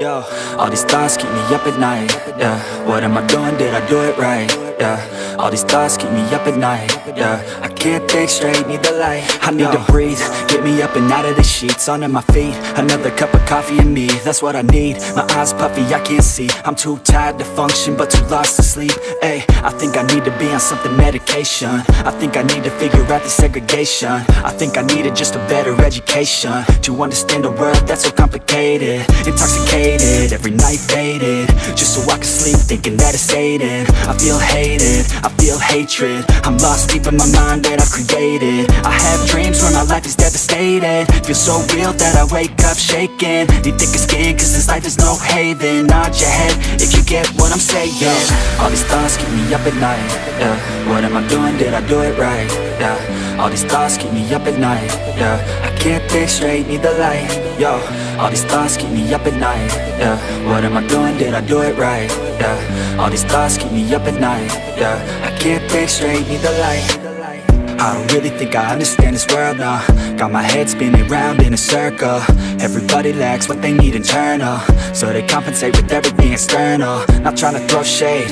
Yo, all these thoughts keep me up at night. Yeah, what am I doing? Did I do it right? Yeah, all these thoughts keep me up at night. Yeah, I can't think straight, need the light. I need to breathe, get me up and out of the sheets, onto my feet. Another cup of coffee and me, that's what I need. My eyes puffy, I can't see. I'm too tired to function, but too lost to sleep. Ay, I think I need to be on something medication. I think I need to figure out the segregation. I think I needed just a better education to understand a world that's so complicated. Intoxicated, every night faded, just so I can sleep thinking that it's Satan. I feel hated, I feel hatred. I'm lost deep in my mind that I've created. I have dreams where my life is devastated. Feel so real that I wake up shaking. Need thicker skin cause this life is no haven. Nod your head if you get what I'm saying. All these thoughts keep me up at night. Yeah, what am I doing? Did I do it right? Yeah, all these thoughts keep me up at night. Yeah, I can't think straight, need the light. Yo, all these thoughts keep me up at night. Yeah, what am I doing? Did I do it right? Yeah, all these thoughts keep me up at night. Yeah, I can't think straight, need the light. I don't really think I understand this world now. Got my head spinning round in a circle. Everybody lacks what they need internal, so they compensate with everything external. Not trying to throw shade,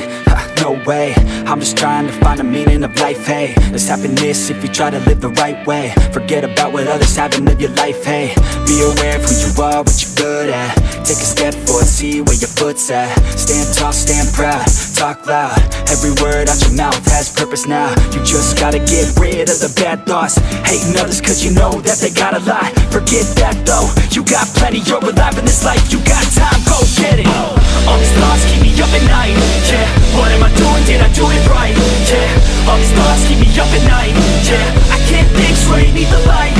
no way. I'm just trying to find the meaning of life, hey. There's happiness if you try to live the right way. Forget about what others have and live your life, hey. Be aware of who you are, what you're good at. Take a step forward, see where your foot's at. Stand tall, stand proud, talk loud. Every word out your mouth has purpose now. You just gotta get rid of the bad thoughts. Hating others cause you know that they got a lot. Forget that though, you got plenty. You're alive in this life, you got time, go get it. All these thoughts keep me up at night. Yeah, what am I doing? Did I do it right? Yeah, all these thoughts keep me up at night. Yeah, I can't think straight, need the light.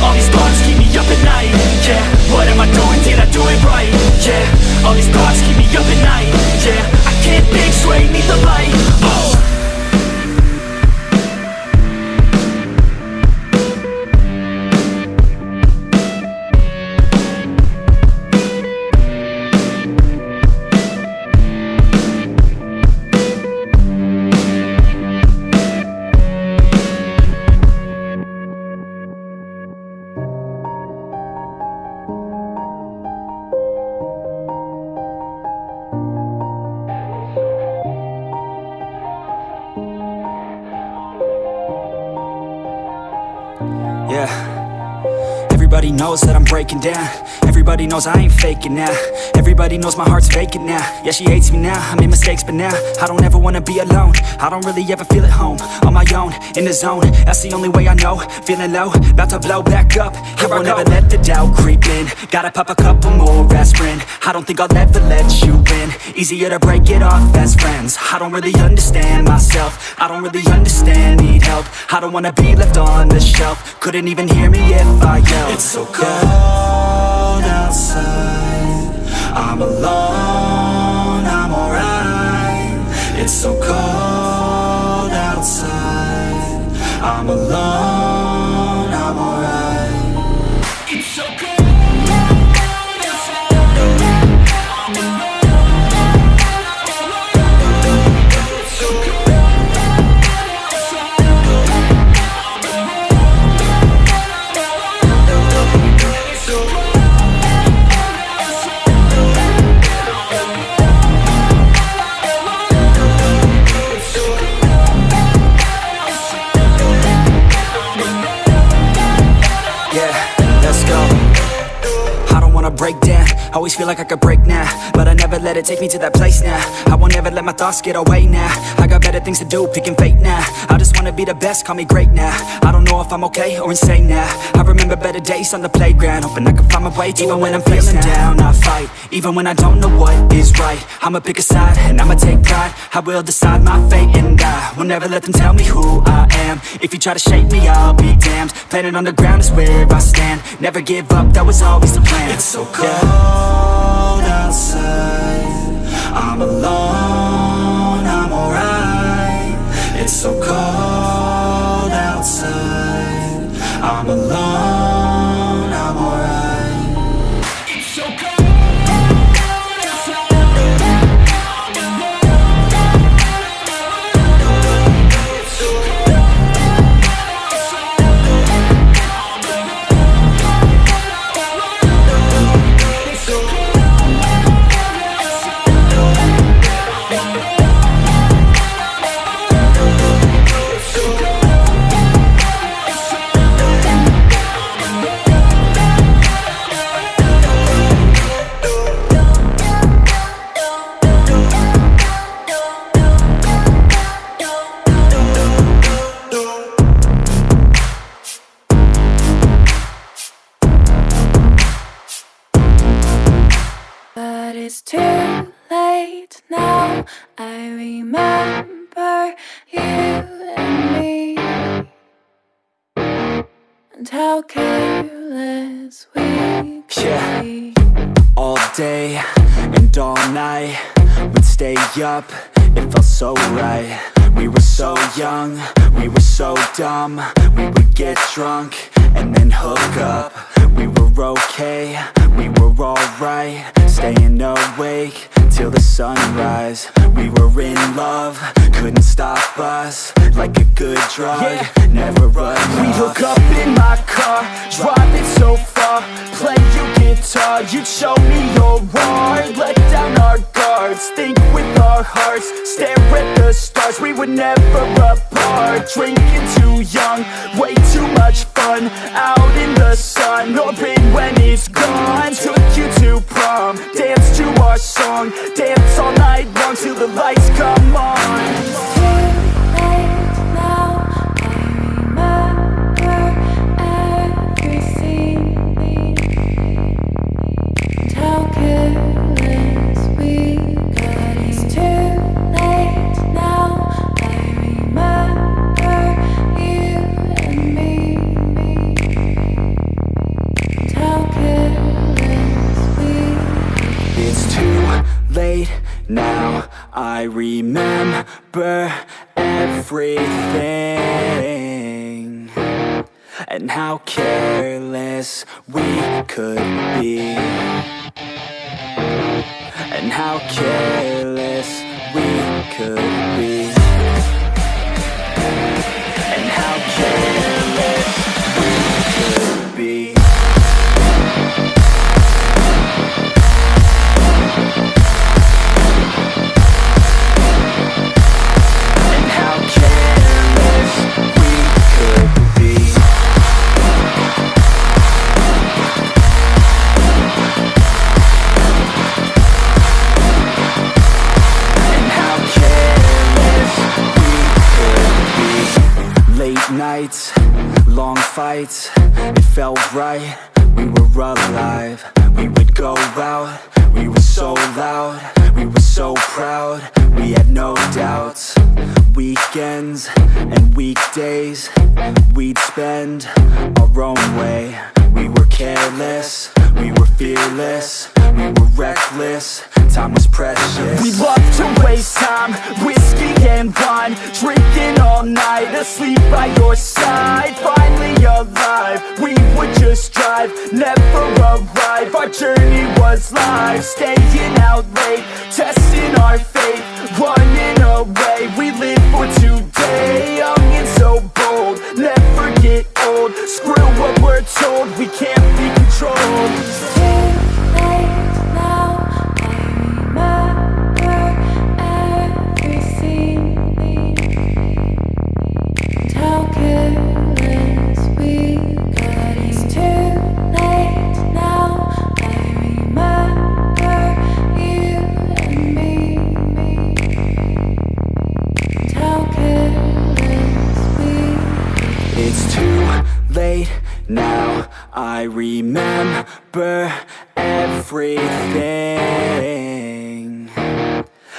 All these thoughts keep me up at night. Yeah, what am I doing? Did I do it right? Yeah, all these thoughts keep me up at night. Yeah, I can't think straight, need the light. Yeah, everybody knows that I'm breaking down. Everybody knows I ain't faking now. Everybody knows my heart's vacant now. Yeah, she hates me now, I made mistakes but now I don't ever wanna be alone. I don't really ever feel at home. On my own, in the zone, that's the only way I know. Feeling low, about to blow back up. Here I won't ever let the doubt creep in. Gotta pop a couple more aspirin. I don't think I'll ever let you in. Easier to break it off as friends. I don't really understand myself. I don't really understand, need help. I don't wanna be left on the shelf. Couldn't even hear me if I yelled. It's so cold outside, I'm alone, I'm alright. It's so cold outside, I'm alone, I'm alright. It's so cold. Break down, always feel like I could break now, but I never let it take me to that place now. I won't ever let my thoughts get away now. I got better things to do, picking fate now. I just wanna be the best, call me great now. I don't know if I'm okay or insane now. I remember better days on the playground, hoping I can find my way to even when I'm feeling down, I fight, even when I don't know what is right. I'ma pick a side, and I'ma take pride. I will decide my fate, and I will never let them tell me who I am. If you try to shape me, I'll be damned. Planet on the ground is where I stand. Never give up, that was always the plan. It's so cold outside, I'm alone, I'm alright. It's so cold outside, I'm alone, I'm alright. It's so cold. you and me, and how careless we could be. All day and all night, we'd stay up, it felt so right. We were so young, we were so dumb. We would get drunk and then hook up. We were okay, we were alright, staying awake till the sunrise. We were in love, couldn't stop us. Like a good drug, never run off. We'd hook up in my car, drive it so far, play your guitar, you'd show me your art. Let down our guards, think with our hearts, stare at the stars. We were never apart, drinking too young, way too much fun. Out in the sun, open when it's gone. Took you to prom, dance to our song, dance all night long till the lights come on. Now I remember everything, and how careless we could be, and how careless we could be, and how careless we could be. Nights, long fights, it felt right, we were alive. We would go out, we were so loud, we were so proud, we had no doubts. Weekends and weekdays, we'd spend our own way. We were careless, we were fearless, we were reckless, time was precious. We loved to waste time, whiskey and wine, drinking all night, asleep by your side. Finally alive, we would just drive, never arrive. Our journey was life, staying out late, testing our fate, running away. We live for today, young and so bold, never get old. Screw what we're told, we can't be controlled. Now I remember everything,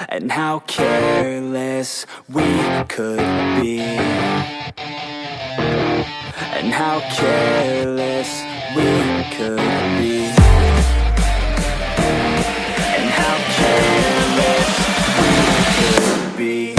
and how careless we could be, and how careless we could be, and how careless we could be.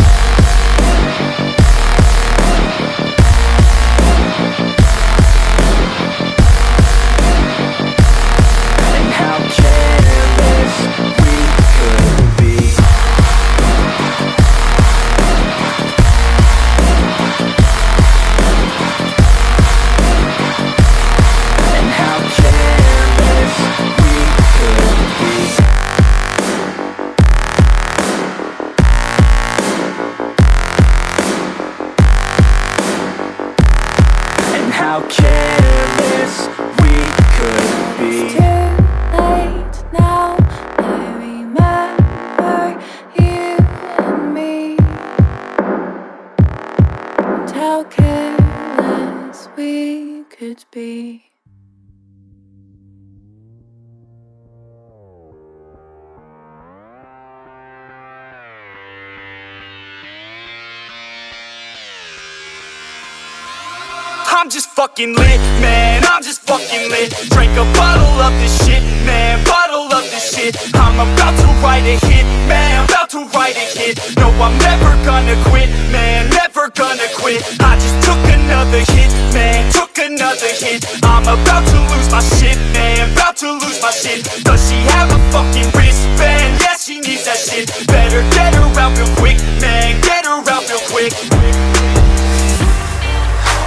How careless we could be. It's too late now, I remember you and me, and how careless we could be. I'm just fucking lit, man, I'm just fucking lit. Drank a bottle of this shit, man, bottle of this shit. I'm about to write a hit, man, about to write a hit. No, I'm never gonna quit, man, never gonna quit. I just took another hit, man, took another hit. I'm about to lose my shit, man, about to lose my shit. Does she have a fucking wristband? Yeah, she needs that shit. Better get her out real quick, man, get her out real quick.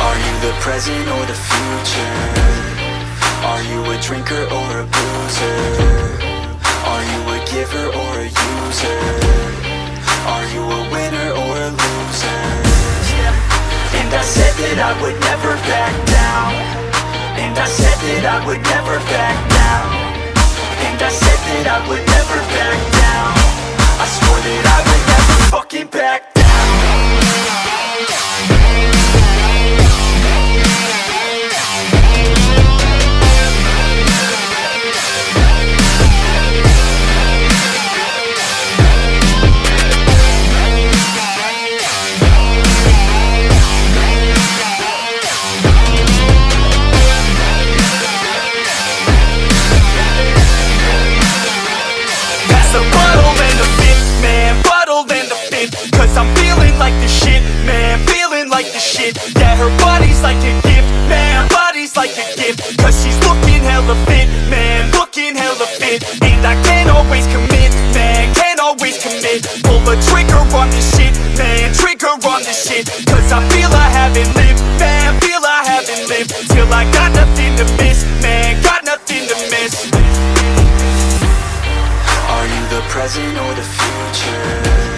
Are you the present or the future? Are you a drinker or a boozer? Are you a giver or a user? Are you a winner or a loser? And I said that I would never back down. And I said that I would never back down. And I said that I would never back down. I swore that I would never fucking back down. Cause I'm feeling like the shit, man, feeling like the shit. Yeah, her body's like a gift, man, body's like a gift. Cause she's looking hella fit, man, looking hella fit. And I can't always commit, man, can't always commit. Pull the trigger on this shit, man, trigger on this shit. Cause I feel I haven't lived, man, feel I haven't lived. Till I got nothing to miss, man, got nothing to miss. Are you the present or the future?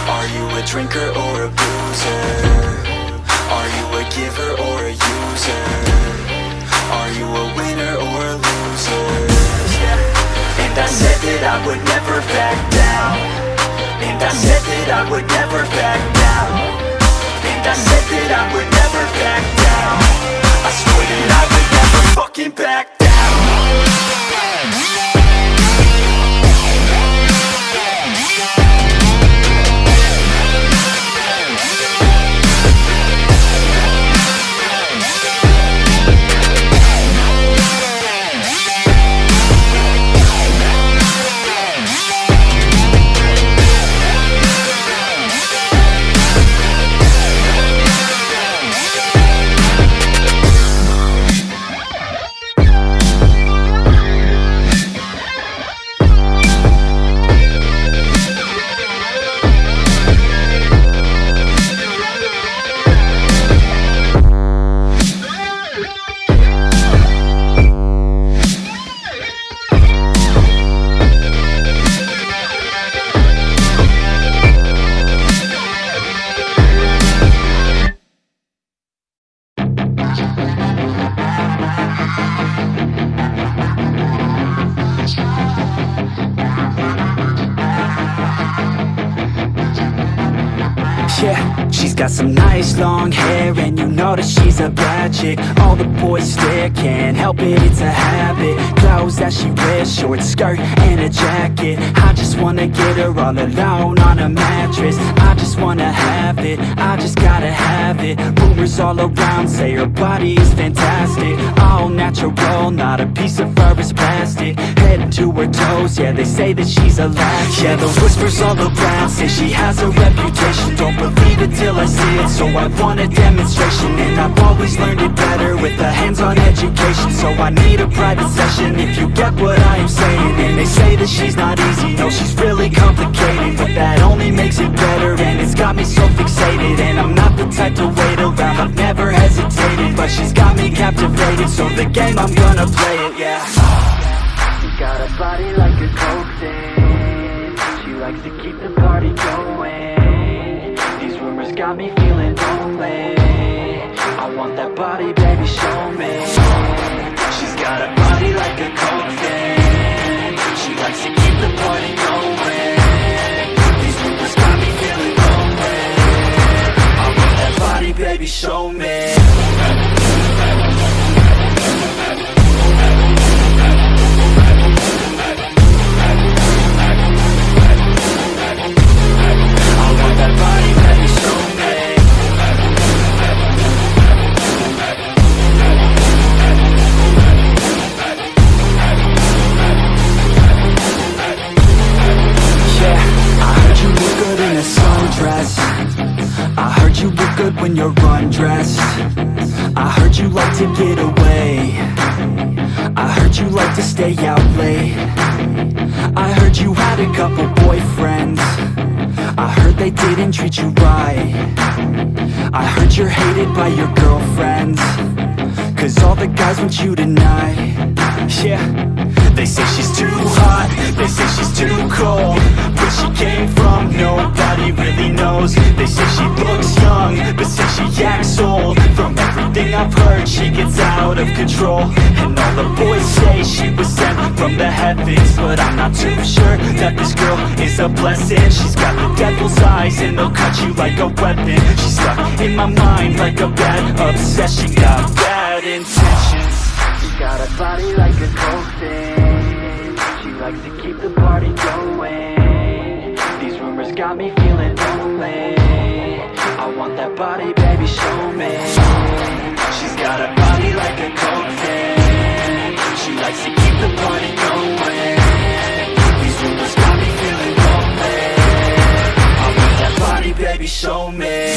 Are you a drinker or a boozer? Are you a giver or a user? Are you a winner or a loser? And I said that I would never back down. And I said that I would never back down. And I said that I would never back down. I swore that I would never fucking back down. Yeah, she's got some nice long hair, and you know that she's a bad chick. All the boys stare, can't help it, it's a habit. Clothes that she wears, short skirt and a jacket. I just wanna get her all alone on a mattress. I just wanna have it, I just gotta have it. Rumors all around say her body is fantastic. All natural, not a piece of fur is plastic. Head to her toes, yeah, they say that she's a latch. Yeah, the whispers all around say she has a reputation. Don't believe it till I see it, so I want a demonstration. And I've always learned it better with a hands-on education. So I need a private session if you get what I am saying. And they say that she's not easy, no, she's really complicated. But that only makes it better, and it's got me so fixated. And I'm not the type to wait around, I've never hesitated. But she's got me captivated, so the game, I'm gonna play it, yeah. She got a body like a coke thing. She likes to keep the party going. These rumors got me feeling lonely. I want that body, baby, show me. She's got a body like a coke thing. She likes to keep the party going. These rumors got me feeling lonely. I want that body, baby, show me. That body, baby, show me. heard you look good when you're undressed. I heard you like to get away. I heard you like to stay out late. I heard you had a couple boyfriends. I heard they didn't treat you right. I heard you're hated by your girlfriends, 'cause all the guys want you tonight. Yeah, they say she's too hot, they say she's too cold. Where she came from, nobody really knows. They say she looks young, but say she acts old. From everything I've heard, she gets out of control. And all the boys say she was sent from the heavens, but I'm not too sure that this girl is a blessing. She's got the devil's eyes and they'll cut you like a weapon. She's stuck in my mind like a bad obsession. Got bad intentions. She's got a body like a coke thing. She likes to keep the party going. These rumors got me feeling lonely. I want that body, baby, show me. She's got a body like a coke thing. She likes to keep the party going. These rumors got me feeling lonely. I want that body, baby, show me.